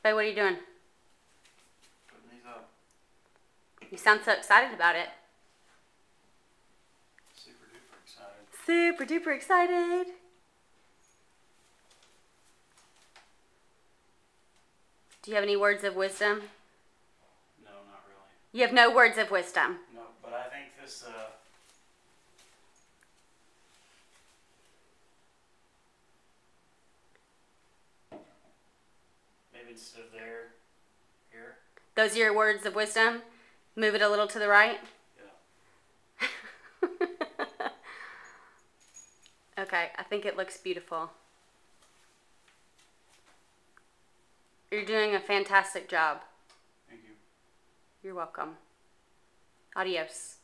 Faye, what are you doing? Putting these up. You sound so excited about it. Super duper excited. Super duper excited. Do you have any words of wisdom? No, not really. You have no words of wisdom. No, but I think this, maybe instead of there, here. Those are your words of wisdom? Move it a little to the right? Yeah. Okay, I think it looks beautiful. You're doing a fantastic job. Thank you. You're welcome. Adios.